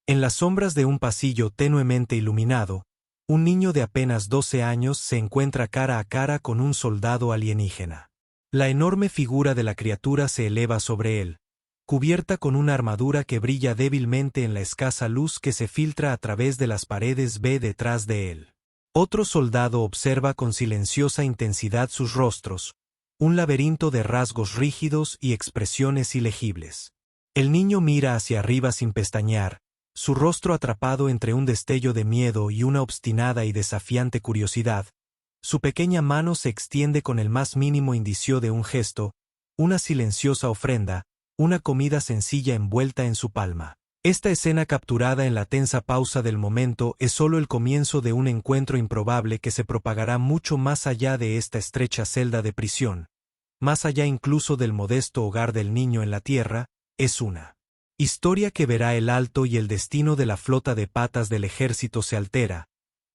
En las sombras de un pasillo tenuemente iluminado, un niño de apenas 12 años se encuentra cara a cara con un soldado alienígena. La enorme figura de la criatura se eleva sobre él, cubierta con una armadura que brilla débilmente en la escasa luz que se filtra a través de las paredes detrás de él. Otro soldado observa con silenciosa intensidad sus rostros, un laberinto de rasgos rígidos y expresiones ilegibles. El niño mira hacia arriba sin pestañear, su rostro atrapado entre un destello de miedo y una obstinada y desafiante curiosidad. Su pequeña mano se extiende con el más mínimo indicio de un gesto, una silenciosa ofrenda, una comida sencilla envuelta en su palma. Esta escena capturada en la tensa pausa del momento es solo el comienzo de un encuentro improbable que se propagará mucho más allá de esta estrecha celda de prisión, más allá incluso del modesto hogar del niño en la tierra. Es una historia que verá el alto y el destino de la flota de patas del ejército se altera,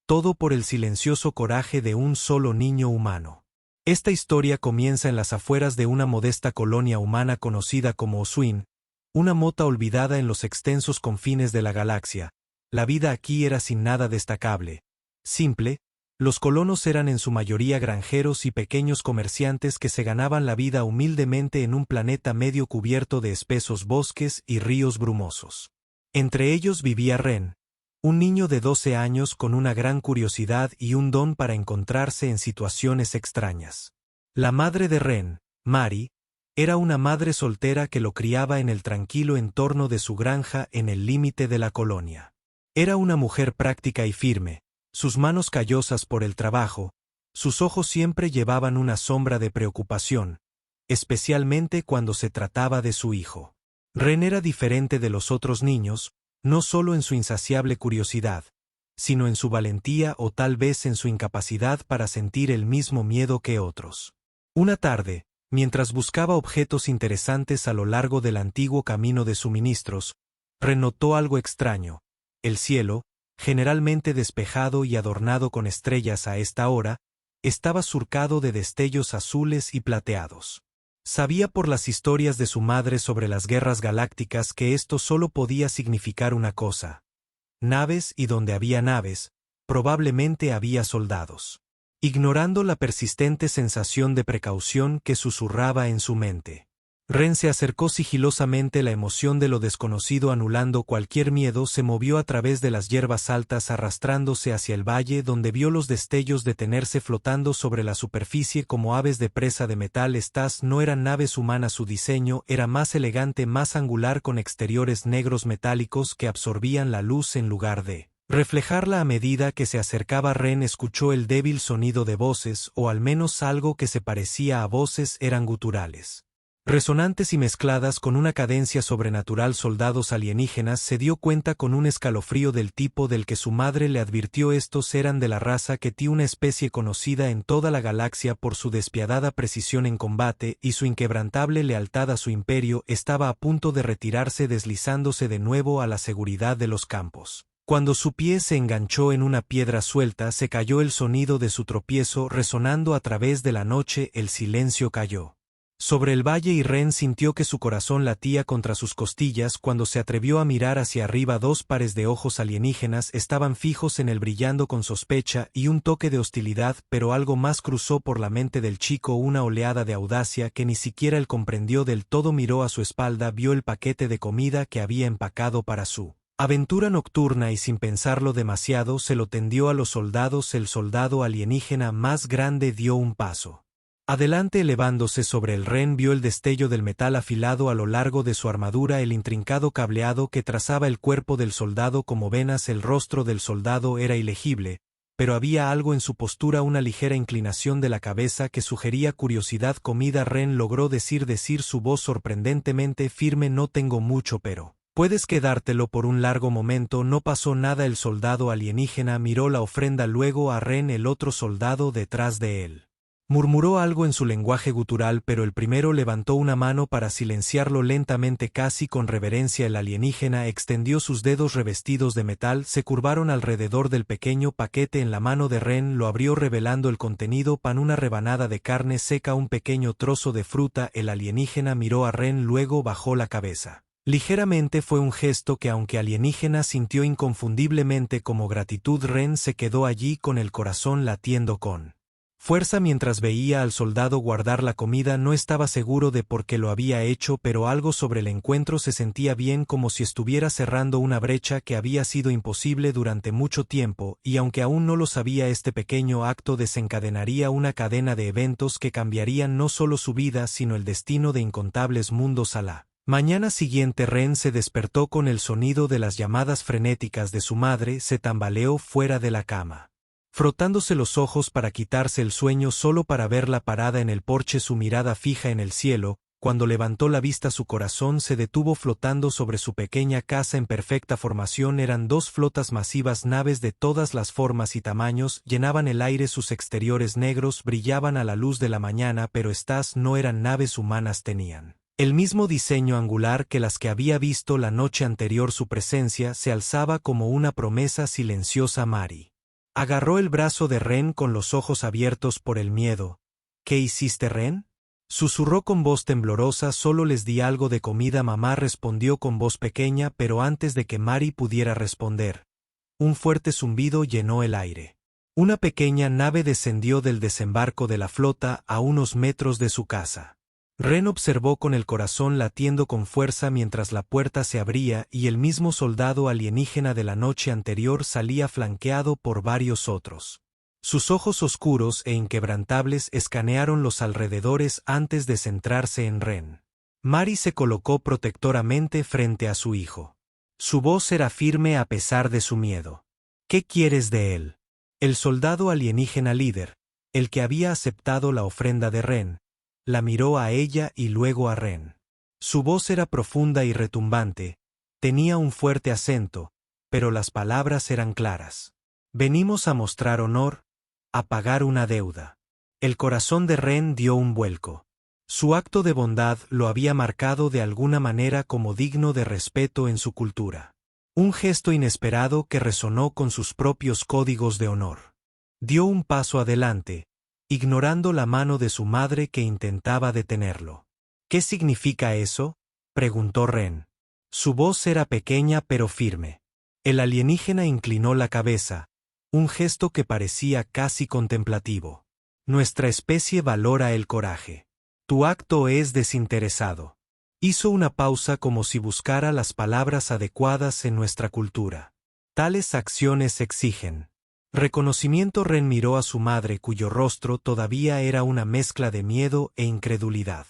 todo por el silencioso coraje de un solo niño humano. Esta historia comienza en las afueras de una modesta colonia humana conocida como Oswin, una mota olvidada en los extensos confines de la galaxia. La vida aquí era sin nada destacable. Simple, los colonos eran en su mayoría granjeros y pequeños comerciantes que se ganaban la vida humildemente en un planeta medio cubierto de espesos bosques y ríos brumosos. Entre ellos vivía Ren, un niño de 12 años con una gran curiosidad y un don para encontrarse en situaciones extrañas. La madre de Ren, Mari, era una madre soltera que lo criaba en el tranquilo entorno de su granja en el límite de la colonia. Era una mujer práctica y firme, sus manos callosas por el trabajo, sus ojos siempre llevaban una sombra de preocupación, especialmente cuando se trataba de su hijo. Ren era diferente de los otros niños, no solo en su insaciable curiosidad, sino en su valentía o tal vez en su incapacidad para sentir el mismo miedo que otros. Una tarde, mientras buscaba objetos interesantes a lo largo del antiguo camino de suministros, Ren notó algo extraño. El cielo, generalmente despejado y adornado con estrellas a esta hora, estaba surcado de destellos azules y plateados. Sabía por las historias de su madre sobre las guerras galácticas que esto solo podía significar una cosa: naves, y donde había naves, probablemente había soldados. Ignorando la persistente sensación de precaución que susurraba en su mente, Ren se acercó sigilosamente. La emoción de lo desconocido, anulando cualquier miedo, se movió a través de las hierbas altas arrastrándose hacia el valle, donde vio los destellos detenerse flotando sobre la superficie como aves de presa de metal. Estas no eran naves humanas, su diseño era más elegante, más angular, con exteriores negros metálicos que absorbían la luz en lugar de reflejarla. A medida que se acercaba, Ren escuchó el débil sonido de voces, o al menos algo que se parecía a voces. Eran guturales, resonantes y mezcladas con una cadencia sobrenatural. Soldados alienígenas. Se dio cuenta con un escalofrío del tipo del que su madre le advirtió. Estos eran de la raza Ketí, una especie conocida en toda la galaxia por su despiadada precisión en combate y su inquebrantable lealtad a su imperio. Estaba a punto de retirarse, deslizándose de nuevo a la seguridad de los campos, cuando su pie se enganchó en una piedra suelta. Se cayó. El sonido de su tropiezo resonando a través de la noche. El silencio cayó sobre el valle y Ren sintió que su corazón latía contra sus costillas. Cuando se atrevió a mirar hacia arriba, 2 pares de ojos alienígenas estaban fijos en él, brillando con sospecha y un toque de hostilidad, pero algo más cruzó por la mente del chico, una oleada de audacia que ni siquiera él comprendió del todo. Miró a su espalda, vio el paquete de comida que había empacado para su aventura nocturna y sin pensarlo demasiado se lo tendió a los soldados. El soldado alienígena más grande dio un paso adelante, elevándose sobre el Ren. Vio el destello del metal afilado a lo largo de su armadura, el intrincado cableado que trazaba el cuerpo del soldado como venas. El rostro del soldado era ilegible, pero había algo en su postura, una ligera inclinación de la cabeza que sugería curiosidad. Comida. Ren logró decir su voz sorprendentemente firme: no tengo mucho, pero puedes quedártelo por un largo momento. No pasó nada. El soldado alienígena miró la ofrenda, luego a Ren. El otro soldado detrás de él murmuró algo en su lenguaje gutural, pero el primero levantó una mano para silenciarlo lentamente, casi con reverencia. El alienígena extendió sus dedos revestidos de metal, se curvaron alrededor del pequeño paquete en la mano de Ren, lo abrió revelando el contenido: pan, una rebanada de carne seca, un pequeño trozo de fruta. El alienígena miró a Ren, luego bajó la cabeza. Ligeramente fue un gesto que, aunque alienígena, sintió inconfundiblemente como gratitud. Ren se quedó allí con el corazón latiendo con fuerza mientras veía al soldado guardar la comida. No estaba seguro de por qué lo había hecho, pero algo sobre el encuentro se sentía bien, como si estuviera cerrando una brecha que había sido imposible durante mucho tiempo, y aunque aún no lo sabía, este pequeño acto desencadenaría una cadena de eventos que cambiarían no solo su vida sino el destino de incontables mundos. A la mañana siguiente Ren se despertó con el sonido de las llamadas frenéticas de su madre. Se tambaleó fuera de la cama, frotándose los ojos para quitarse el sueño, solo para verla parada en el porche, su mirada fija en el cielo. Cuando levantó la vista, su corazón se detuvo. Flotando sobre su pequeña casa en perfecta formación eran dos flotas masivas, naves de todas las formas y tamaños, llenaban el aire. Sus exteriores negros brillaban a la luz de la mañana, pero estas no eran naves humanas, tenían el mismo diseño angular que las que había visto la noche anterior. Su presencia se alzaba como una promesa silenciosa. Mari agarró el brazo de Ren con los ojos abiertos por el miedo. ¿Qué hiciste, Ren?, susurró con voz temblorosa. Solo les di algo de comida, mamá, respondió con voz pequeña, pero antes de que Mari pudiera responder, un fuerte zumbido llenó el aire. Una pequeña nave descendió del desembarco de la flota a unos metros de su casa. Ren observó con el corazón latiendo con fuerza mientras la puerta se abría y el mismo soldado alienígena de la noche anterior salía, flanqueado por varios otros. Sus ojos oscuros e inquebrantables escanearon los alrededores antes de centrarse en Ren. Mari se colocó protectoramente frente a su hijo. Su voz era firme a pesar de su miedo. ¿Qué quieres de él? El soldado alienígena líder, el que había aceptado la ofrenda de Ren, la miró a ella y luego a Ren. Su voz era profunda y retumbante, tenía un fuerte acento, pero las palabras eran claras. Venimos a mostrar honor, a pagar una deuda. El corazón de Ren dio un vuelco. Su acto de bondad lo había marcado de alguna manera como digno de respeto en su cultura. Un gesto inesperado que resonó con sus propios códigos de honor. Dio un paso adelante, ignorando la mano de su madre que intentaba detenerlo. ¿Qué significa eso?, preguntó Ren. Su voz era pequeña pero firme. El alienígena inclinó la cabeza, un gesto que parecía casi contemplativo. Nuestra especie valora el coraje. Tu acto es desinteresado. Hizo una pausa como si buscara las palabras adecuadas en nuestra cultura. Tales acciones exigen reconocimiento. Ren miró a su madre, cuyo rostro todavía era una mezcla de miedo e incredulidad.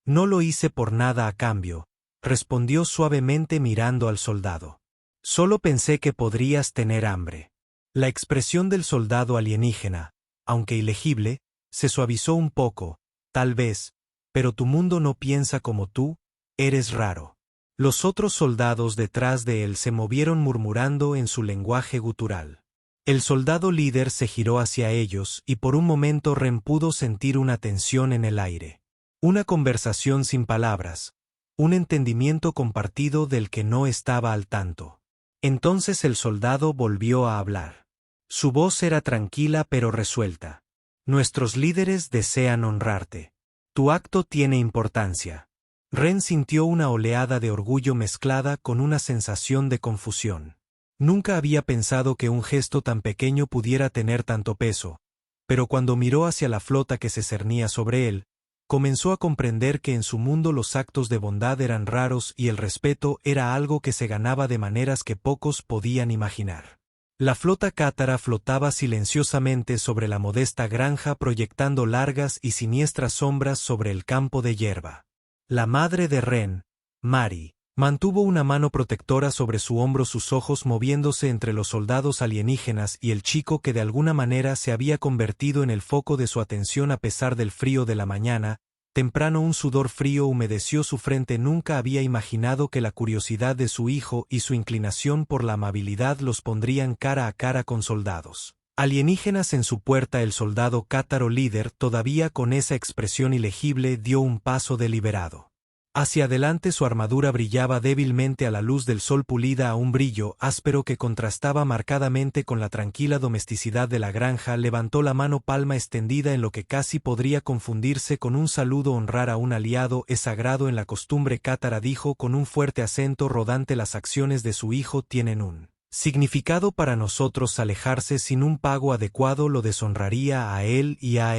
No lo hice por nada a cambio, respondió suavemente mirando al soldado. Solo pensé que podrías tener hambre. La expresión del soldado alienígena, aunque ilegible, se suavizó un poco. Tal vez, pero tu mundo no piensa como tú, eres raro. Los otros soldados detrás de él se movieron murmurando en su lenguaje gutural. El soldado líder se giró hacia ellos y por un momento Ren pudo sentir una tensión en el aire. Una conversación sin palabras, un entendimiento compartido del que no estaba al tanto. Entonces el soldado volvió a hablar. Su voz era tranquila pero resuelta. Nuestros líderes desean honrarte. Tu acto tiene importancia. Ren sintió una oleada de orgullo mezclada con una sensación de confusión. Nunca había pensado que un gesto tan pequeño pudiera tener tanto peso, pero cuando miró hacia la flota que se cernía sobre él, comenzó a comprender que en su mundo los actos de bondad eran raros y el respeto era algo que se ganaba de maneras que pocos podían imaginar. La flota cátara flotaba silenciosamente sobre la modesta granja, proyectando largas y siniestras sombras sobre el campo de hierba. La madre de Ren, Mari, mantuvo una mano protectora sobre su hombro, sus ojos moviéndose entre los soldados alienígenas y el chico que de alguna manera se había convertido en el foco de su atención a pesar del frío de la mañana. Temprano un sudor frío humedeció su frente. Nunca había imaginado que la curiosidad de su hijo y su inclinación por la amabilidad los pondrían cara a cara con soldados alienígenas en su puerta. El soldado cátaro líder, todavía con esa expresión ilegible, dio un paso deliberado. Hacia adelante su armadura brillaba débilmente a la luz del sol, pulida a un brillo áspero que contrastaba marcadamente con la tranquila domesticidad de la granja. Levantó la mano, palma extendida en lo que casi podría confundirse con un saludo. Honrar a un aliado es sagrado en la costumbre cátara, dijo con un fuerte acento rodante. Las acciones de su hijo tienen un significado para nosotros. Alejarse sin un pago adecuado lo deshonraría a él y a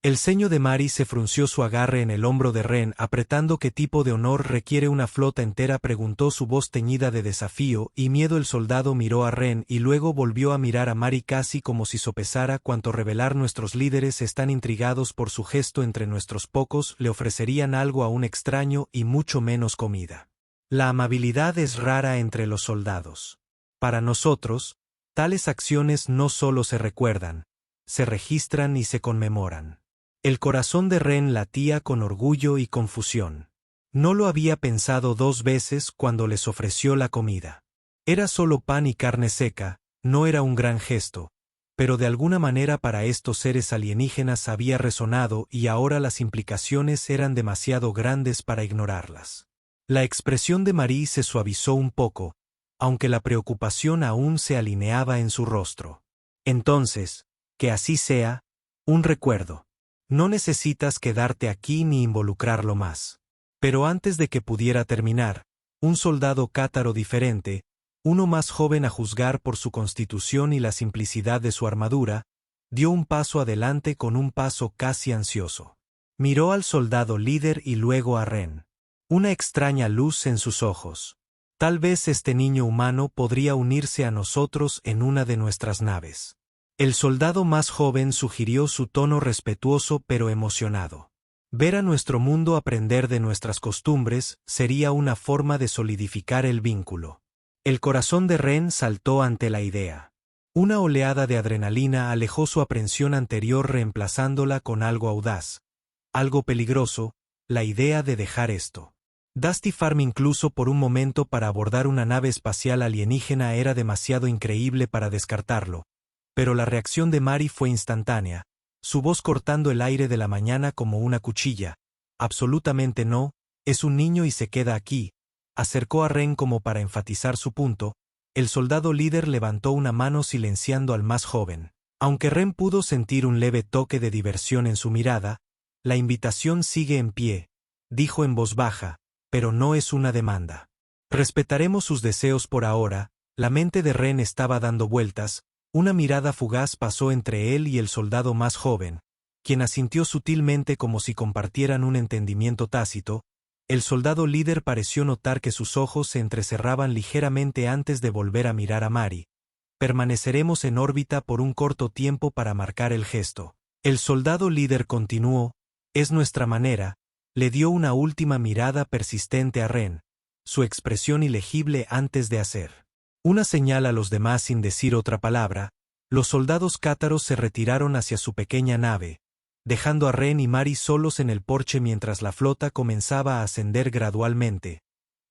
El ceño de Mari se frunció. Su agarre en el hombro de Ren, apretando. ¿Qué tipo de honor requiere una flota entera?, preguntó, su voz teñida de desafío y miedo. El soldado miró a Ren y luego volvió a mirar a Mari, casi como si sopesara cuanto revelar. Nuestros líderes están intrigados por su gesto. Entre nuestros pocos le ofrecerían algo a un extraño y mucho menos comida. La amabilidad es rara entre los soldados. Para nosotros, tales acciones no solo se recuerdan, se registran y se conmemoran. El corazón de Ren latía con orgullo y confusión. No lo había pensado dos veces cuando les ofreció la comida. Era solo pan y carne seca, no era un gran gesto, pero de alguna manera para estos seres alienígenas había resonado, y ahora las implicaciones eran demasiado grandes para ignorarlas. La expresión de Marie se suavizó un poco, aunque la preocupación aún se alineaba en su rostro. Entonces, que así sea, un recuerdo. No necesitas quedarte aquí ni involucrarlo más. Pero antes de que pudiera terminar, un soldado cátaro diferente, uno más joven a juzgar por su constitución y la simplicidad de su armadura, dio un paso adelante con un paso casi ansioso. Miró al soldado líder y luego a Ren. Una extraña luz en sus ojos. Tal vez este niño humano podría unirse a nosotros en una de nuestras naves. El soldado más joven sugirió, su tono respetuoso pero emocionado. Ver a nuestro mundo, aprender de nuestras costumbres, sería una forma de solidificar el vínculo. El corazón de Ren saltó ante la idea. Una oleada de adrenalina alejó su aprensión anterior, reemplazándola con algo audaz, algo peligroso, la idea de dejar esto. Dusty Farm, incluso por un momento, para abordar una nave espacial alienígena era demasiado increíble para descartarlo. Pero la reacción de Mari fue instantánea, su voz cortando el aire de la mañana como una cuchilla. Absolutamente no, es un niño y se queda aquí. Acercó a Ren como para enfatizar su punto. El soldado líder levantó una mano silenciando al más joven. Aunque Ren pudo sentir un leve toque de diversión en su mirada, la invitación sigue en pie, dijo en voz baja, pero no es una demanda. Respetaremos sus deseos por ahora. La mente de Ren estaba dando vueltas. Una mirada fugaz pasó entre él y el soldado más joven, quien asintió sutilmente como si compartieran un entendimiento tácito. El soldado líder pareció notar que sus ojos se entrecerraban ligeramente antes de volver a mirar a Mari. Permaneceremos en órbita por un corto tiempo para marcar el gesto. El soldado líder continuó, es nuestra manera, le dio una última mirada persistente a Ren, su expresión ilegible antes de hacer una señal a los demás sin decir otra palabra. Los soldados cátaros se retiraron hacia su pequeña nave, dejando a Ren y Mari solos en el porche mientras la flota comenzaba a ascender gradualmente,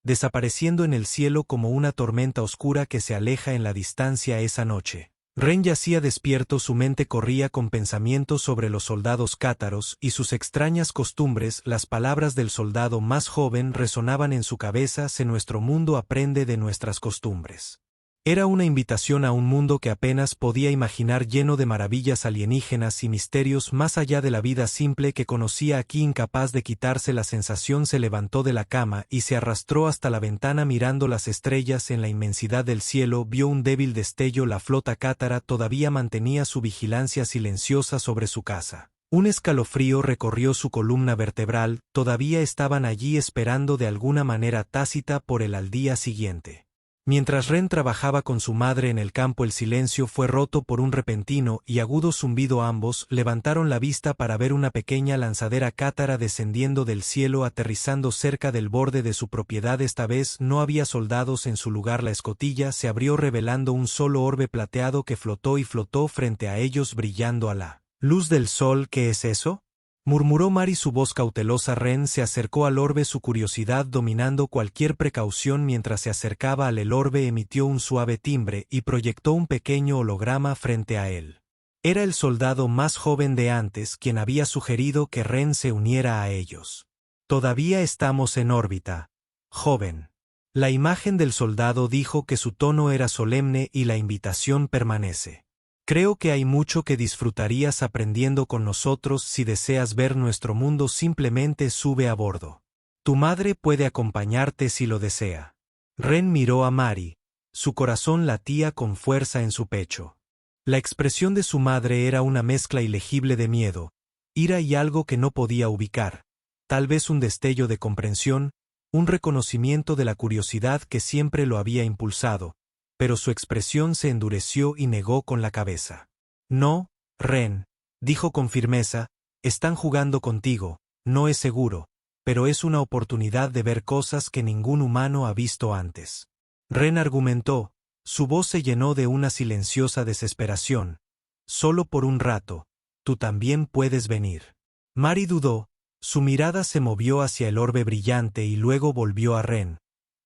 desapareciendo en el cielo como una tormenta oscura que se aleja en la distancia. Esa noche, Ren yacía despierto, su mente corría con pensamientos sobre los soldados cátaros y sus extrañas costumbres. Las palabras del soldado más joven resonaban en su cabeza: "Si nuestro mundo aprende de nuestras costumbres". Era una invitación a un mundo que apenas podía imaginar, lleno de maravillas alienígenas y misterios más allá de la vida simple que conocía aquí. Incapaz de quitarse la sensación, se levantó de la cama y se arrastró hasta la ventana, mirando las estrellas en la inmensidad del cielo. Vio un débil destello. La flota cátara todavía mantenía su vigilancia silenciosa sobre su casa. Un escalofrío recorrió su columna vertebral. Todavía estaban allí, esperando de alguna manera tácita por él al día siguiente. Mientras Ren trabajaba con su madre en el campo, el silencio fue roto por un repentino y agudo zumbido. Ambos levantaron la vista para ver una pequeña lanzadera cátara descendiendo del cielo, aterrizando cerca del borde de su propiedad. Esta vez no había soldados en su lugar. La escotilla se abrió, revelando un solo orbe plateado que flotó y flotó frente a ellos, brillando a la luz del sol. ¿Qué es eso?, murmuró Mari, su voz cautelosa. Ren se acercó al orbe, su curiosidad dominando cualquier precaución. Mientras se acercaba al el orbe emitió un suave timbre y proyectó un pequeño holograma frente a él. Era el soldado más joven de antes quien había sugerido que Ren se uniera a ellos. Todavía estamos en órbita, joven. La imagen del soldado dijo que su tono era solemne y la invitación permanece. Creo que hay mucho que disfrutarías aprendiendo con nosotros. Si deseas ver nuestro mundo, simplemente sube a bordo. Tu madre puede acompañarte si lo desea. Ren miró a Mari. Su corazón latía con fuerza en su pecho. La expresión de su madre era una mezcla ilegible de miedo, ira y algo que no podía ubicar. Tal vez un destello de comprensión, un reconocimiento de la curiosidad que siempre lo había impulsado, pero su expresión se endureció y negó con la cabeza. No, Ren, dijo con firmeza, están jugando contigo, no es seguro, pero es una oportunidad de ver cosas que ningún humano ha visto antes. Ren argumentó, su voz se llenó de una silenciosa desesperación. Solo por un rato, tú también puedes venir. Mari dudó, su mirada se movió hacia el orbe brillante y luego volvió a Ren.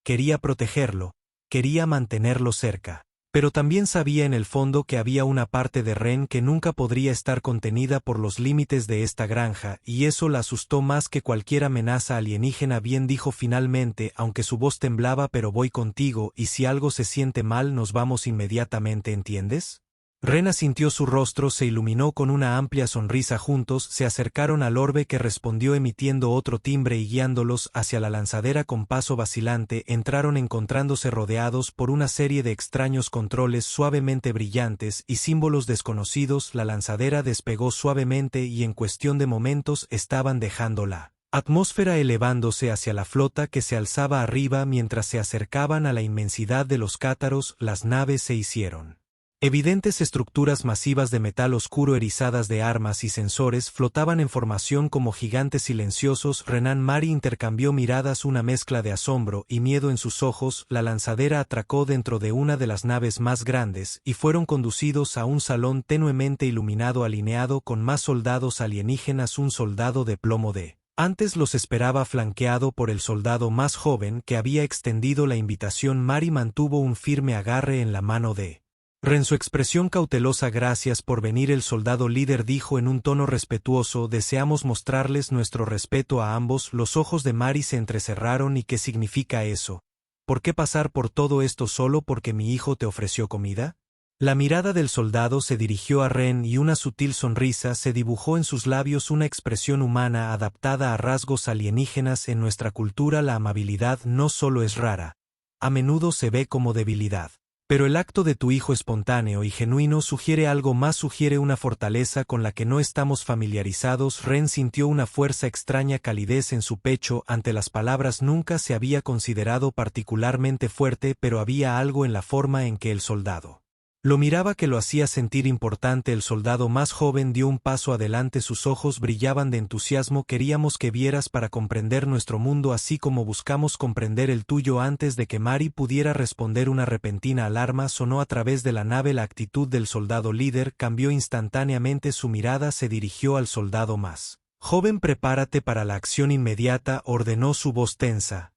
Quería protegerlo, quería mantenerlo cerca, pero también sabía en el fondo que había una parte de Ren que nunca podría estar contenida por los límites de esta granja, y eso la asustó más que cualquier amenaza alienígena. Bien, dijo finalmente, aunque su voz temblaba, pero voy contigo, y si algo se siente mal nos vamos inmediatamente, ¿entiendes? Ren asintió, su rostro se iluminó con una amplia sonrisa. Juntos se acercaron al orbe que respondió emitiendo otro timbre y guiándolos hacia la lanzadera con paso vacilante entraron encontrándose rodeados por una serie de extraños controles suavemente brillantes y símbolos desconocidos. La lanzadera despegó suavemente y en cuestión de momentos estaban dejando la atmósfera elevándose hacia la flota que se alzaba arriba mientras se acercaban a la inmensidad de los cátaros. Las naves se hicieron evidentes. Estructuras masivas de metal oscuro erizadas de armas y sensores flotaban en formación como gigantes silenciosos. Renan Mari intercambió miradas, una mezcla de asombro y miedo en sus ojos. La lanzadera atracó dentro de una de las naves más grandes y fueron conducidos a un salón tenuemente iluminado alineado con más soldados alienígenas. Un soldado de plomo de antes los esperaba, flanqueado por el soldado más joven que había extendido la invitación. Mari mantuvo un firme agarre en la mano de Ren, su expresión cautelosa. Gracias por venir, el soldado líder dijo en un tono respetuoso. Deseamos mostrarles nuestro respeto a ambos. Los ojos de Mari se entrecerraron. ¿Y qué significa eso? ¿Por qué pasar por todo esto solo porque mi hijo te ofreció comida? La mirada del soldado se dirigió a Ren y una sutil sonrisa se dibujó en sus labios, una expresión humana adaptada a rasgos alienígenas. En nuestra cultura la amabilidad no solo es rara, a menudo se ve como debilidad. Pero el acto de tu hijo espontáneo y genuino sugiere algo más, sugiere una fortaleza con la que no estamos familiarizados. Ren sintió una fuerza extraña, calidez en su pecho ante las palabras. Nunca se había considerado particularmente fuerte, pero había algo en la forma en que el soldado lo miraba que lo hacía sentir importante. El soldado más joven dio un paso adelante, sus ojos brillaban de entusiasmo. Queríamos que vieras para comprender nuestro mundo así como buscamos comprender el tuyo. Antes de que Mari pudiera responder, una repentina alarma sonó a través de la nave. La actitud del soldado líder cambió instantáneamente, su mirada se dirigió al soldado más joven. Prepárate para la acción inmediata, ordenó, su voz tensa.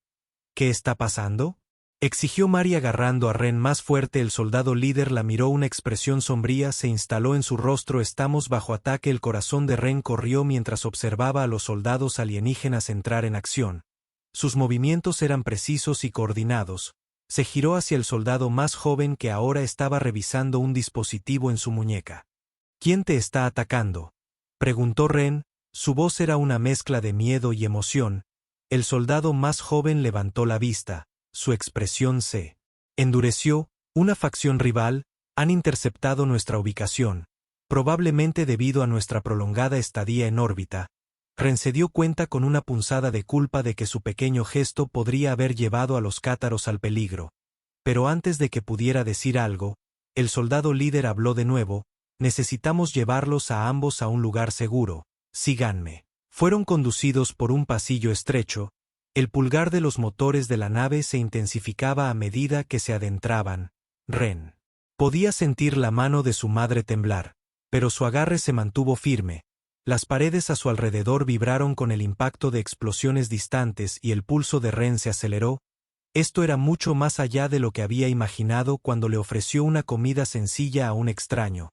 ¿Qué está pasando?, exigió Mari agarrando a Ren más fuerte. El soldado líder la miró, una expresión sombría se instaló en su rostro. Estamos bajo ataque. El corazón de Ren corrió mientras observaba a los soldados alienígenas entrar en acción. Sus movimientos eran precisos y coordinados. Se giró hacia el soldado más joven que ahora estaba revisando un dispositivo en su muñeca. ¿Quién te está atacando?, preguntó Ren, su voz era una mezcla de miedo y emoción. El soldado más joven levantó la vista. Su expresión se endureció. Una facción rival, han interceptado nuestra ubicación, probablemente debido a nuestra prolongada estadía en órbita. Ren se dio cuenta con una punzada de culpa de que su pequeño gesto podría haber llevado a los cátaros al peligro. Pero antes de que pudiera decir algo, el soldado líder habló de nuevo. Necesitamos llevarlos a ambos a un lugar seguro. Síganme. Fueron conducidos por un pasillo estrecho. El pulgar de los motores de la nave se intensificaba a medida que se adentraban. Ren podía sentir la mano de su madre temblar, pero su agarre se mantuvo firme. Las paredes a su alrededor vibraron con el impacto de explosiones distantes y el pulso de Ren se aceleró. Esto era mucho más allá de lo que había imaginado cuando le ofreció una comida sencilla a un extraño.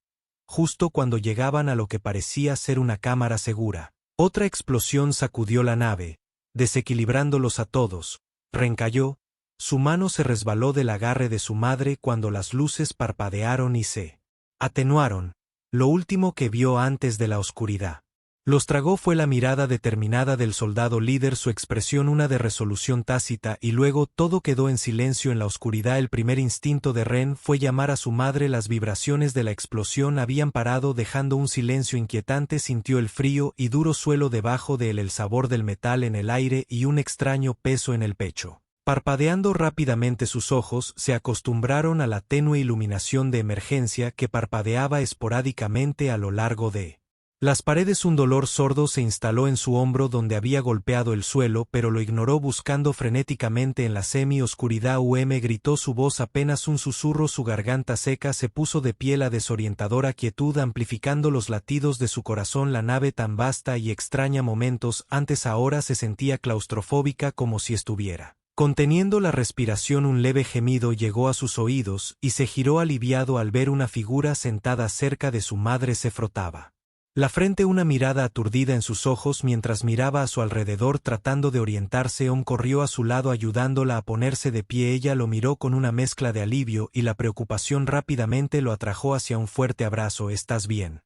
Justo cuando llegaban a lo que parecía ser una cámara segura, otra explosión sacudió la nave. desequilibrándolos a todos. Ren cayó, su mano se resbaló del agarre de su madre cuando las luces parpadearon y se atenuaron, lo último que vio antes de la oscuridad. Los tragó fue la mirada determinada del soldado líder, su expresión una de resolución tácita, y luego todo quedó en silencio en la oscuridad. El primer instinto de Ren fue llamar a su madre. Las vibraciones de la explosión habían parado dejando un silencio inquietante. Sintió el frío y duro suelo debajo de él, el sabor del metal en el aire y un extraño peso en el pecho. Parpadeando rápidamente sus ojos se acostumbraron a la tenue iluminación de emergencia que parpadeaba esporádicamente a lo largo de las paredes. Un dolor sordo se instaló en su hombro donde había golpeado el suelo, pero lo ignoró buscando frenéticamente en la semi-oscuridad. Gritó su voz apenas un susurro, su garganta seca se puso de pie, la desorientadora quietud amplificando los latidos de su corazón. La nave tan vasta y extraña, momentos antes ahora se sentía claustrofóbica, como si estuviera conteniendo la respiración. Un leve gemido llegó a sus oídos y se giró aliviado al ver una figura sentada cerca de su madre. Se frotaba la frente, una mirada aturdida en sus ojos mientras miraba a su alrededor tratando de orientarse. Corrió a su lado ayudándola a ponerse de pie. Ella lo miró con una mezcla de alivio y la preocupación. Rápidamente lo atrajo hacia un fuerte abrazo. ¿Estás bien?,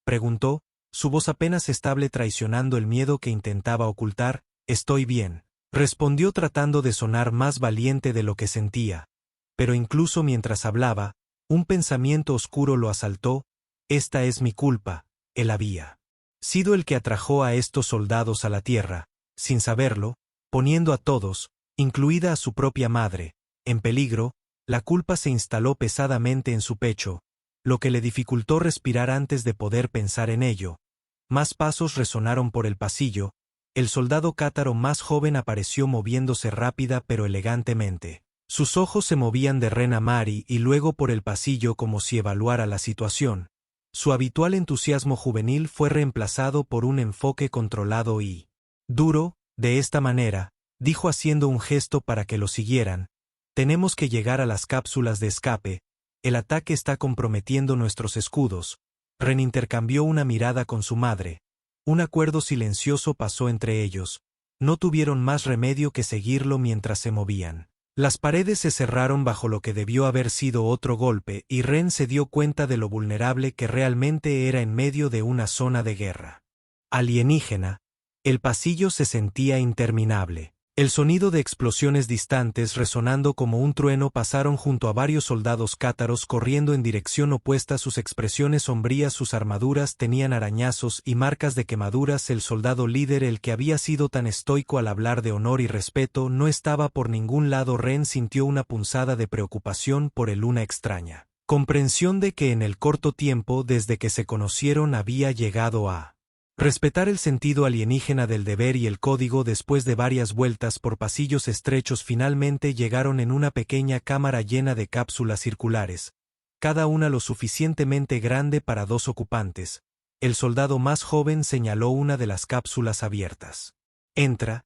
preguntó, su voz apenas estable traicionando el miedo que intentaba ocultar. Estoy bien, respondió tratando de sonar más valiente de lo que sentía. Pero incluso mientras hablaba, un pensamiento oscuro lo asaltó. Esta es mi culpa. Él había sido el que atrajo a estos soldados a la Tierra, sin saberlo, poniendo a todos, incluida a su propia madre, en peligro. La culpa se instaló pesadamente en su pecho, lo que le dificultó respirar antes de poder pensar en ello. Más pasos resonaron por el pasillo. El soldado cátaro más joven apareció moviéndose rápida pero elegantemente. Sus ojos se movían de Ren a Mari y luego por el pasillo como si evaluara la situación. Su habitual entusiasmo juvenil fue reemplazado por un enfoque controlado y duro. De esta manera, dijo haciendo un gesto para que lo siguieran, tenemos que llegar a las cápsulas de escape. El ataque está comprometiendo nuestros escudos. Ren intercambió una mirada con su madre. Un acuerdo silencioso pasó entre ellos. No tuvieron más remedio que seguirlo mientras se movían. Las paredes se cerraron bajo lo que debió haber sido otro golpe, y Ren se dio cuenta de lo vulnerable que realmente era en medio de una zona de guerra alienígena. El pasillo se sentía interminable. El sonido de explosiones distantes resonando como un trueno pasaron junto a varios soldados cátaros corriendo en dirección opuesta. Sus expresiones sombrías, sus armaduras tenían arañazos y marcas de quemaduras. El soldado líder, el que había sido tan estoico al hablar de honor y respeto, no estaba por ningún lado. Ren sintió una punzada de preocupación por él, una extraña comprensión de que en el corto tiempo desde que se conocieron había llegado a respetar el sentido alienígena del deber y el código. Después de varias vueltas por pasillos estrechos, finalmente llegaron en una pequeña cámara llena de cápsulas circulares, cada una lo suficientemente grande para 2 ocupantes. El soldado más joven señaló una de las cápsulas abiertas. Entra.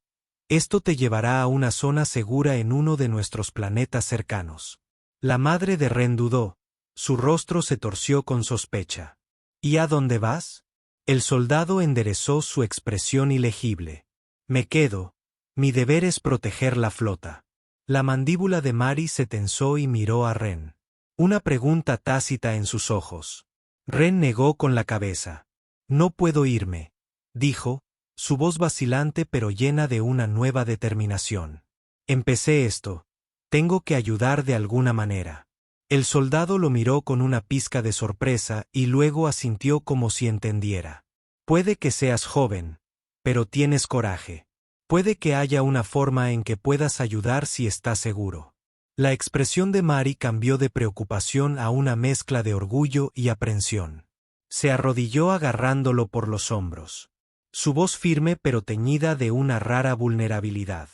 Esto te llevará a una zona segura en uno de nuestros planetas cercanos. La madre de Ren dudó. Su rostro se torció con sospecha. ¿Y a dónde vas? El soldado enderezó su expresión ilegible. Me quedo. Mi deber es proteger la flota. La mandíbula de Mari se tensó y miró a Ren. Una pregunta tácita en sus ojos. Ren negó con la cabeza. No puedo irme, dijo, su voz vacilante pero llena de una nueva determinación. Empecé esto. Tengo que ayudar de alguna manera. El soldado lo miró con una pizca de sorpresa y luego asintió como si entendiera. Puede que seas joven, pero tienes coraje. Puede que haya una forma en que puedas ayudar si estás seguro. La expresión de Mari cambió de preocupación a una mezcla de orgullo y aprensión. Se arrodilló agarrándolo por los hombros. Su voz firme pero teñida de una rara vulnerabilidad.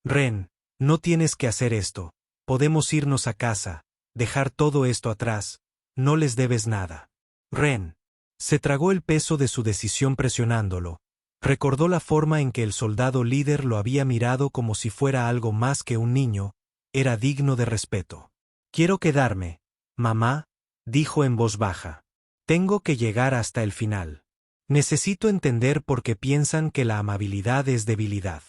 Ren, no tienes que hacer esto. Podemos irnos a casa. Dejar todo esto atrás, no les debes nada. Ren se tragó el peso de su decisión presionándolo. Recordó la forma en que el soldado líder lo había mirado como si fuera algo más que un niño, era digno de respeto. Quiero quedarme, mamá, dijo en voz baja. Tengo que llegar hasta el final. Necesito entender por qué piensan que la amabilidad es debilidad.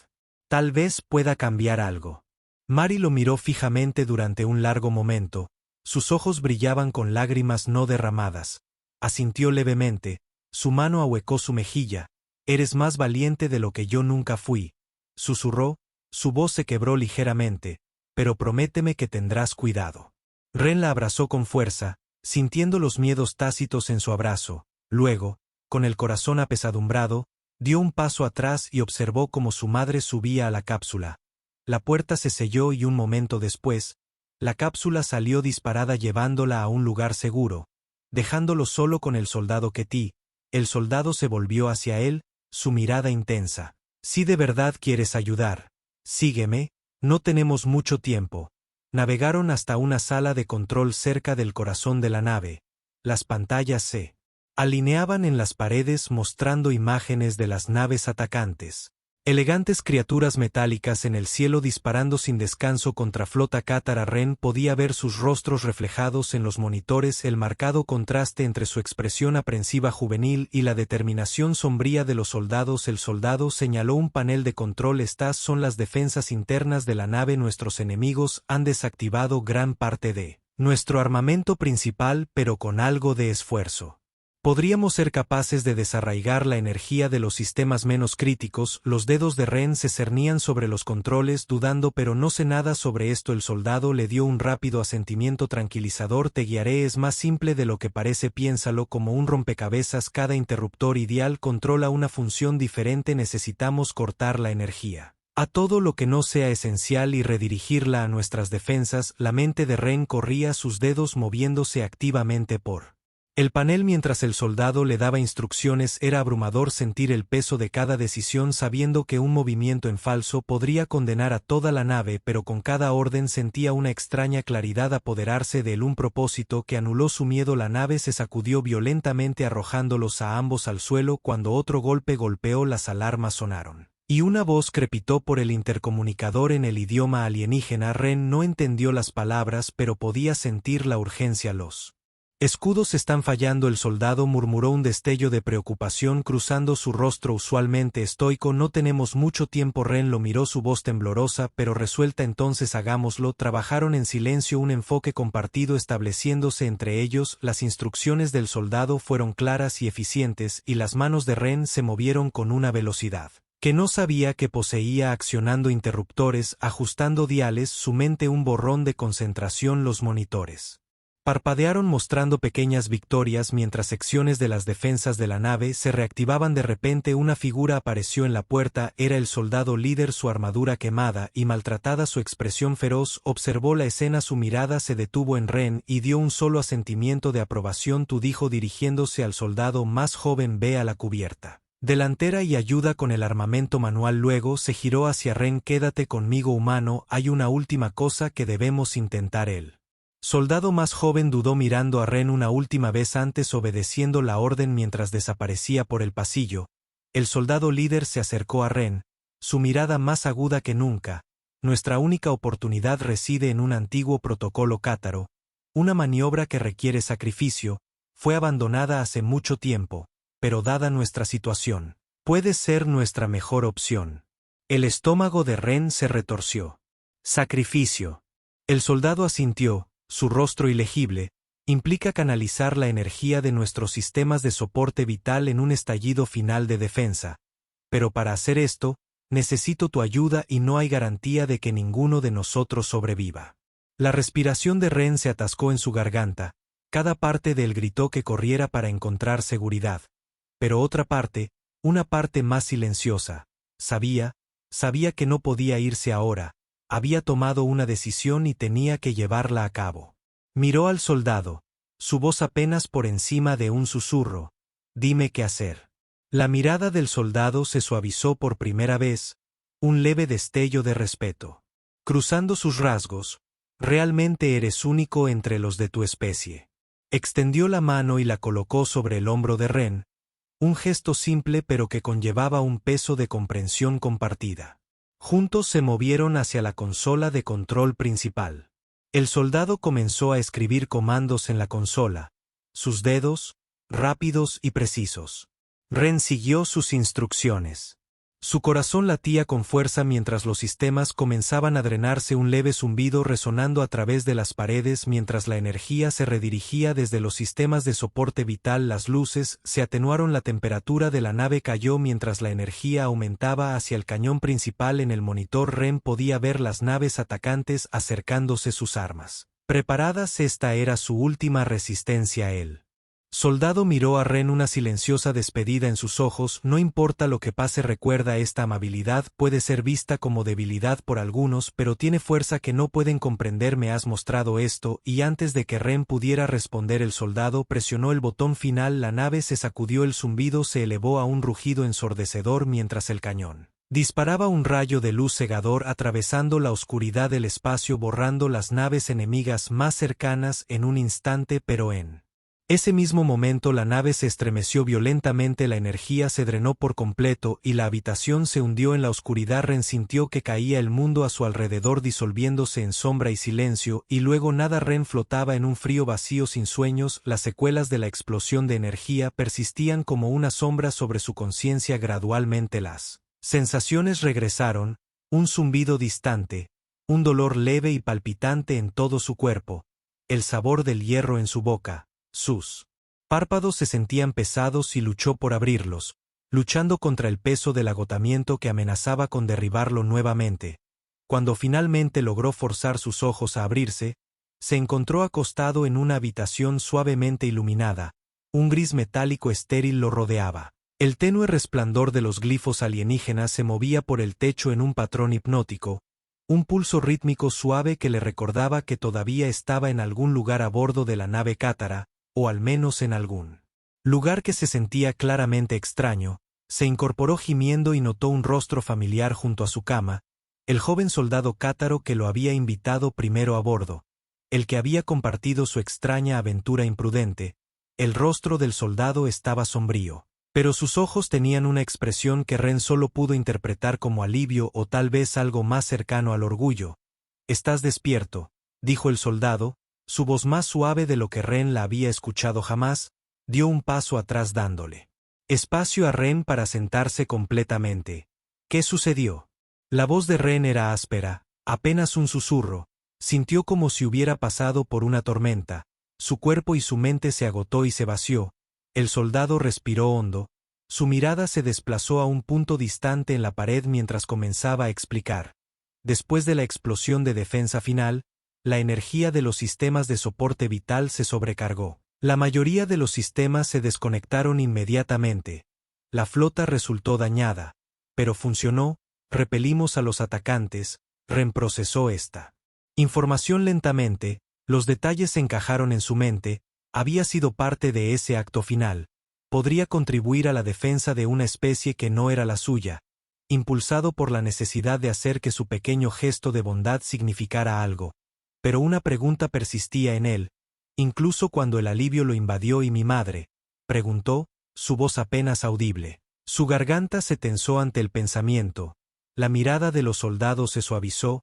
Tal vez pueda cambiar algo. Mari lo miró fijamente durante un largo momento, sus ojos brillaban con lágrimas no derramadas. Asintió levemente, su mano ahuecó su mejilla. Eres más valiente de lo que yo nunca fui, susurró, su voz se quebró ligeramente, pero prométeme que tendrás cuidado. Ren la abrazó con fuerza, sintiendo los miedos tácitos en su abrazo. Luego, con el corazón apesadumbrado, dio un paso atrás y observó cómo su madre subía a la cápsula. La puerta se selló y un momento después, la cápsula salió disparada llevándola a un lugar seguro, dejándolo solo con el soldado Ketty. El soldado se volvió hacia él, su mirada intensa. Si de verdad quieres ayudar, sígueme, no tenemos mucho tiempo. Navegaron hasta una sala de control cerca del corazón de la nave. Las pantallas se alineaban en las paredes mostrando imágenes de las naves atacantes. Elegantes criaturas metálicas en el cielo disparando sin descanso contra flota cátara. Ren podía ver sus rostros reflejados en los monitores, el marcado contraste entre su expresión aprensiva juvenil y la determinación sombría de los soldados. El soldado señaló un panel de control. Estas son las defensas internas de la nave. Nuestros enemigos han desactivado gran parte de nuestro armamento principal, pero con algo de esfuerzo podríamos ser capaces de desarraigar la energía de los sistemas menos críticos. Los dedos de Ren se cernían sobre los controles, dudando, pero no sé nada sobre esto. El soldado le dio un rápido asentimiento tranquilizador. Te guiaré, es más simple de lo que parece, piénsalo como un rompecabezas. Cada interruptor ideal controla una función diferente. Necesitamos cortar la energía a todo lo que no sea esencial y redirigirla a nuestras defensas. La mente de Ren corría, sus dedos moviéndose activamente por el panel mientras el soldado le daba instrucciones. Era abrumador sentir el peso de cada decisión, sabiendo que un movimiento en falso podría condenar a toda la nave, pero con cada orden sentía una extraña claridad apoderarse de él, un propósito que anuló su miedo. La nave se sacudió violentamente arrojándolos a ambos al suelo cuando otro golpe golpeó. Las alarmas sonaron y una voz crepitó por el intercomunicador en el idioma alienígena. Ren no entendió las palabras, pero podía sentir la urgencia. Los escudos están fallando. El soldado murmuró, un destello de preocupación cruzando su rostro usualmente estoico. No tenemos mucho tiempo. Ren lo miró, su voz temblorosa pero resuelta. Entonces hagámoslo. Trabajaron en silencio, un enfoque compartido estableciéndose entre ellos. Las instrucciones del soldado fueron claras y eficientes, y las manos de Ren se movieron con una velocidad que no sabía que poseía, accionando interruptores, ajustando diales, su mente un borrón de concentración. Los monitores parpadearon mostrando pequeñas victorias mientras secciones de las defensas de la nave se reactivaban. De repente una figura apareció en la puerta. Era el soldado líder, su armadura quemada y maltratada, su expresión feroz. Observó la escena, su mirada se detuvo en Ren y dio un solo asentimiento de aprobación. Tú, dijo dirigiéndose al soldado más joven, ve a la cubierta delantera y ayuda con el armamento manual. Luego se giró hacia Ren. Quédate conmigo, humano, hay una última cosa que debemos intentar. El soldado más joven dudó, mirando a Ren una última vez antes obedeciendo la orden mientras desaparecía por el pasillo. El soldado líder se acercó a Ren, su mirada más aguda que nunca. Nuestra única oportunidad reside en un antiguo protocolo cátaro, una maniobra que requiere sacrificio, fue abandonada hace mucho tiempo, pero dada nuestra situación, puede ser nuestra mejor opción. El estómago de Ren se retorció. Sacrificio. El soldado asintió, su rostro ilegible. Implica canalizar la energía de nuestros sistemas de soporte vital en un estallido final de defensa. Pero para hacer esto, necesito tu ayuda y no hay garantía de que ninguno de nosotros sobreviva. La respiración de Ren se atascó en su garganta. Cada parte de él gritó que corriera para encontrar seguridad. Pero otra parte, una parte más silenciosa, sabía que no podía irse ahora. Había tomado una decisión y tenía que llevarla a cabo. Miró al soldado, su voz apenas por encima de un susurro. Dime qué hacer. La mirada del soldado se suavizó por primera vez, un leve destello de respeto cruzando sus rasgos. Realmente eres único entre los de tu especie. Extendió la mano y la colocó sobre el hombro de Ren, un gesto simple pero que conllevaba un peso de comprensión compartida. Juntos se movieron hacia la consola de control principal. El soldado comenzó a escribir comandos en la consola, sus dedos, rápidos y precisos. Ren siguió sus instrucciones. Su corazón latía con fuerza mientras los sistemas comenzaban a drenarse, un leve zumbido resonando a través de las paredes mientras la energía se redirigía desde los sistemas de soporte vital. Las luces se atenuaron, la temperatura de la nave cayó mientras la energía aumentaba hacia el cañón principal. En el monitor Ren podía ver las naves atacantes acercándose, sus armas preparadas. Esta era su última resistencia. El soldado miró a Ren, una silenciosa despedida en sus ojos. No importa lo que pase, recuerda, esta amabilidad puede ser vista como debilidad por algunos, pero tiene fuerza que no pueden comprender. Me has mostrado esto. Y antes de que Ren pudiera responder, el soldado presionó el botón final. La nave se sacudió, el zumbido se elevó a un rugido ensordecedor mientras el cañón disparaba un rayo de luz cegador atravesando la oscuridad del espacio, borrando las naves enemigas más cercanas en un instante. Pero en ese mismo momento la nave se estremeció violentamente, la energía se drenó por completo y la habitación se hundió en la oscuridad. Ren sintió que caía el mundo a su alrededor, disolviéndose en sombra y silencio, y luego nada. Ren flotaba en un frío vacío sin sueños. Las secuelas de la explosión de energía persistían como una sombra sobre su conciencia. Gradualmente las sensaciones regresaron, un zumbido distante, un dolor leve y palpitante en todo su cuerpo, el sabor del hierro en su boca. Sus párpados se sentían pesados y luchó por abrirlos, luchando contra el peso del agotamiento que amenazaba con derribarlo nuevamente. Cuando finalmente logró forzar sus ojos a abrirse, se encontró acostado en una habitación suavemente iluminada. Un gris metálico estéril lo rodeaba. El tenue resplandor de los glifos alienígenas se movía por el techo en un patrón hipnótico, un pulso rítmico suave que le recordaba que todavía estaba en algún lugar a bordo de la nave Cátara, o al menos en algún lugar que se sentía claramente extraño. Se incorporó gimiendo y notó un rostro familiar junto a su cama, el joven soldado cátaro que lo había invitado primero a bordo, el que había compartido su extraña aventura imprudente. El rostro del soldado estaba sombrío, pero sus ojos tenían una expresión que Ren solo pudo interpretar como alivio o tal vez algo más cercano al orgullo. «¿Estás despierto?», dijo el soldado, su voz más suave de lo que Ren la había escuchado jamás. Dio un paso atrás dándole espacio a Ren para sentarse completamente. «¿Qué sucedió?». La voz de Ren era áspera, apenas un susurro. Sintió como si hubiera pasado por una tormenta. Su cuerpo y su mente se agotó y se vació. El soldado respiró hondo. Su mirada se desplazó a un punto distante en la pared mientras comenzaba a explicar. Después de la explosión de defensa final, la energía de los sistemas de soporte vital se sobrecargó. La mayoría de los sistemas se desconectaron inmediatamente. La flota resultó dañada, pero funcionó. Repelimos a los atacantes. Ren procesó esta información lentamente. Los detalles se encajaron en su mente. Había sido parte de ese acto final. Podría contribuir a la defensa de una especie que no era la suya, impulsado por la necesidad de hacer que su pequeño gesto de bondad significara algo. Pero una pregunta persistía en él, incluso cuando el alivio lo invadió. «¿Y mi madre?», preguntó, su voz apenas audible. Su garganta se tensó ante el pensamiento. La mirada de los soldados se suavizó.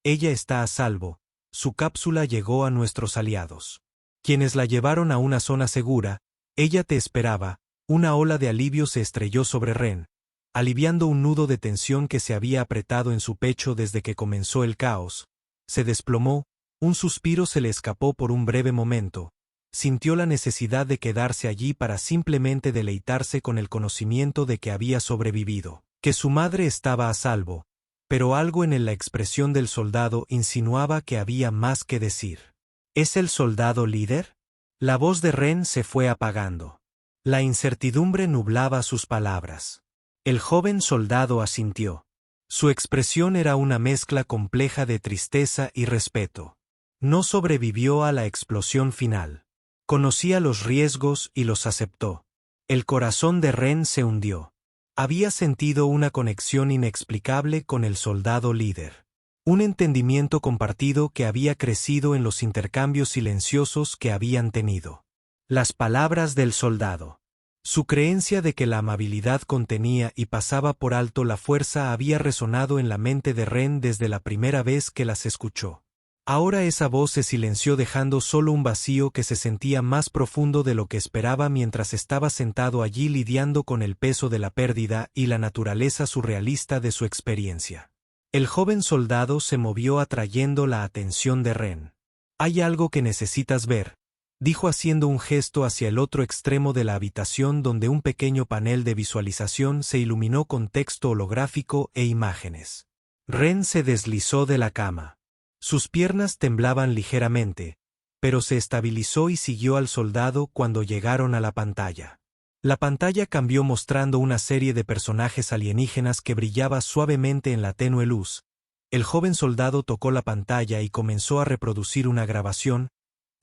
«Ella está a salvo. Su cápsula llegó a nuestros aliados. Quienes la llevaron a una zona segura. Ella te esperaba». Una ola de alivio se estrelló sobre Ren, aliviando un nudo de tensión que se había apretado en su pecho desde que comenzó el caos. Se desplomó, un suspiro se le escapó por un breve momento. Sintió la necesidad de quedarse allí para simplemente deleitarse con el conocimiento de que había sobrevivido, que su madre estaba a salvo, pero algo en la expresión del soldado insinuaba que había más que decir. «¿Es el soldado líder?». La voz de Ren se fue apagando. La incertidumbre nublaba sus palabras. El joven soldado asintió. Su expresión era una mezcla compleja de tristeza y respeto. No sobrevivió a la explosión final. Conocía los riesgos y los aceptó. El corazón de Ren se hundió. Había sentido una conexión inexplicable con el soldado líder. Un entendimiento compartido que había crecido en los intercambios silenciosos que habían tenido. Las palabras del soldado. Su creencia de que la amabilidad contenía y pasaba por alto la fuerza había resonado en la mente de Ren desde la primera vez que las escuchó. Ahora esa voz se silenció dejando solo un vacío que se sentía más profundo de lo que esperaba mientras estaba sentado allí lidiando con el peso de la pérdida y la naturaleza surrealista de su experiencia. El joven soldado se movió atrayendo la atención de Ren. «Hay algo que necesitas ver», dijo haciendo un gesto hacia el otro extremo de la habitación donde un pequeño panel de visualización se iluminó con texto holográfico e imágenes. Ren se deslizó de la cama. Sus piernas temblaban ligeramente, pero se estabilizó y siguió al soldado cuando llegaron a la pantalla. La pantalla cambió mostrando una serie de personajes alienígenas que brillaba suavemente en la tenue luz. El joven soldado tocó la pantalla y comenzó a reproducir una grabación.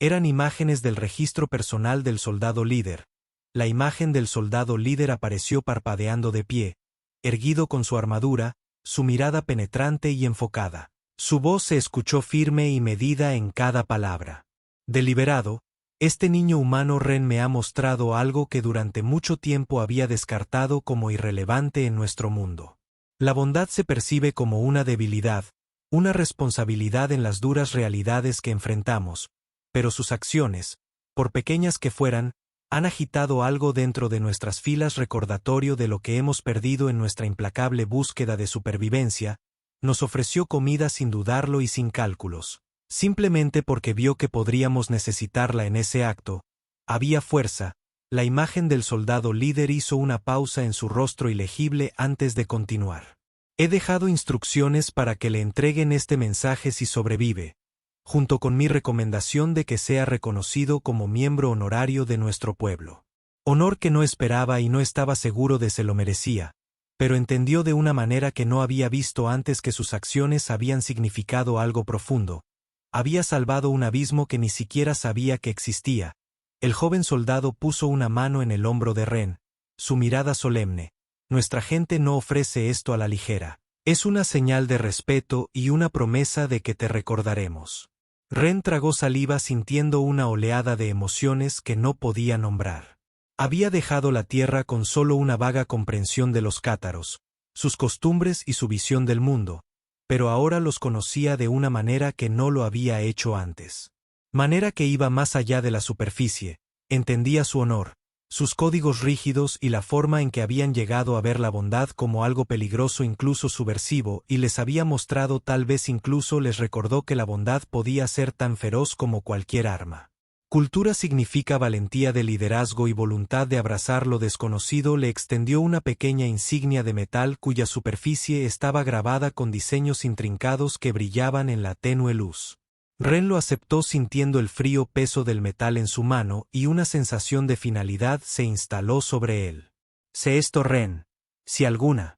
Eran imágenes del registro personal del soldado líder. La imagen del soldado líder apareció parpadeando de pie, erguido con su armadura, su mirada penetrante y enfocada. Su voz se escuchó firme y medida en cada palabra. Deliberado, este niño humano Ren me ha mostrado algo que durante mucho tiempo había descartado como irrelevante en nuestro mundo. La bondad se percibe como una debilidad, una responsabilidad en las duras realidades que enfrentamos, pero sus acciones, por pequeñas que fueran, han agitado algo dentro de nuestras filas recordatorio de lo que hemos perdido en nuestra implacable búsqueda de supervivencia. Nos ofreció comida sin dudarlo y sin cálculos, simplemente porque vio que podríamos necesitarla en ese acto. Había fuerza. La imagen del soldado líder hizo una pausa en su rostro ilegible antes de continuar. He dejado instrucciones para que le entreguen este mensaje si sobrevive, junto con mi recomendación de que sea reconocido como miembro honorario de nuestro pueblo. Honor que no esperaba y no estaba seguro de se lo merecía, pero entendió de una manera que no había visto antes que sus acciones habían significado algo profundo. Había salvado un abismo que ni siquiera sabía que existía. El joven soldado puso una mano en el hombro de Ren, su mirada solemne. Nuestra gente no ofrece esto a la ligera. Es una señal de respeto y una promesa de que te recordaremos. Ren tragó saliva sintiendo una oleada de emociones que no podía nombrar. Había dejado la tierra con solo una vaga comprensión de los cátaros, sus costumbres y su visión del mundo, pero ahora los conocía de una manera que no lo había hecho antes. Manera que iba más allá de la superficie, entendía su honor, sus códigos rígidos y la forma en que habían llegado a ver la bondad como algo peligroso incluso subversivo y les había mostrado tal vez incluso les recordó que la bondad podía ser tan feroz como cualquier arma. Cultura significa valentía de liderazgo y voluntad de abrazar lo desconocido. Le extendió una pequeña insignia de metal cuya superficie estaba grabada con diseños intrincados que brillaban en la tenue luz. Ren lo aceptó sintiendo el frío peso del metal en su mano y una sensación de finalidad se instaló sobre él. Sé esto, Ren. Si alguna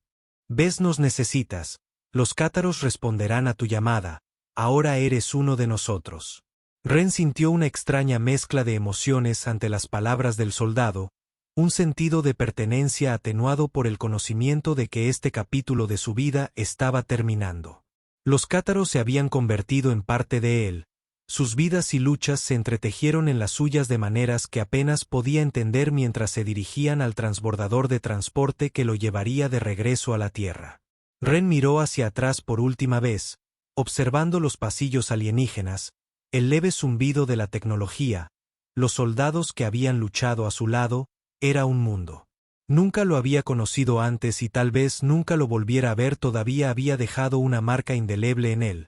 vez nos necesitas, los cátaros responderán a tu llamada. Ahora eres uno de nosotros. Ren sintió una extraña mezcla de emociones ante las palabras del soldado, un sentido de pertenencia atenuado por el conocimiento de que este capítulo de su vida estaba terminando. Los cátaros se habían convertido en parte de él, sus vidas y luchas se entretejieron en las suyas de maneras que apenas podía entender mientras se dirigían al transbordador de transporte que lo llevaría de regreso a la Tierra. Ren miró hacia atrás por última vez, observando los pasillos alienígenas, el leve zumbido de la tecnología, los soldados que habían luchado a su lado. Era un mundo. Nunca lo había conocido antes y tal vez nunca lo volviera a ver. Todavía había dejado una marca indeleble en él.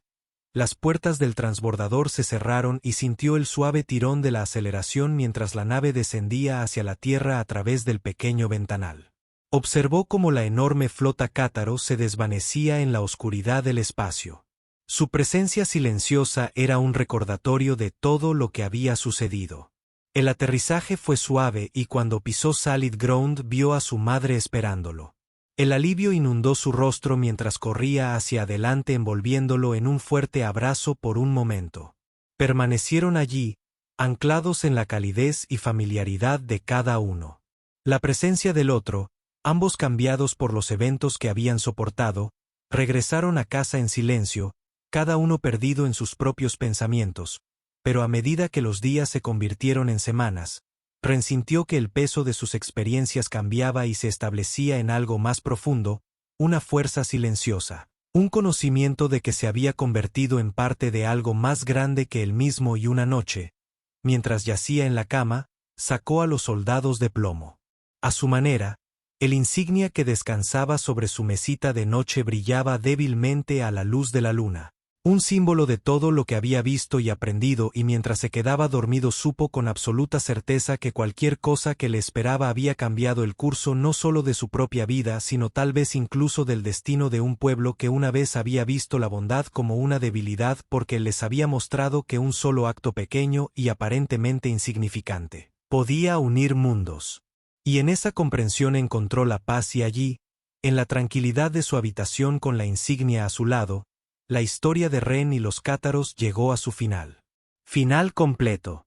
Las puertas del transbordador se cerraron y sintió el suave tirón de la aceleración mientras la nave descendía hacia la Tierra a través del pequeño ventanal. Observó cómo la enorme flota cátaro se desvanecía en la oscuridad del espacio. Su presencia silenciosa era un recordatorio de todo lo que había sucedido. El aterrizaje fue suave y cuando pisó Solid Ground vio a su madre esperándolo. El alivio inundó su rostro mientras corría hacia adelante envolviéndolo en un fuerte abrazo por un momento. Permanecieron allí, anclados en la calidez y familiaridad de cada uno. La presencia del otro, ambos cambiados por los eventos que habían soportado, regresaron a casa en silencio, cada uno perdido en sus propios pensamientos, pero a medida que los días se convirtieron en semanas, Ren sintió que el peso de sus experiencias cambiaba y se establecía en algo más profundo, una fuerza silenciosa. Un conocimiento de que se había convertido en parte de algo más grande que él mismo y una noche, mientras yacía en la cama, sacó a los soldados de plomo. A su manera, el insignia que descansaba sobre su mesita de noche brillaba débilmente a la luz de la luna. Un símbolo de todo lo que había visto y aprendido, y mientras se quedaba dormido supo con absoluta certeza que cualquier cosa que le esperaba había cambiado el curso no solo de su propia vida, sino tal vez incluso del destino de un pueblo que una vez había visto la bondad como una debilidad porque les había mostrado que un solo acto pequeño y aparentemente insignificante podía unir mundos. Y en esa comprensión encontró la paz y allí, en la tranquilidad de su habitación con la insignia a su lado, la historia de Ren y los cátaros llegó a su final. Final completo.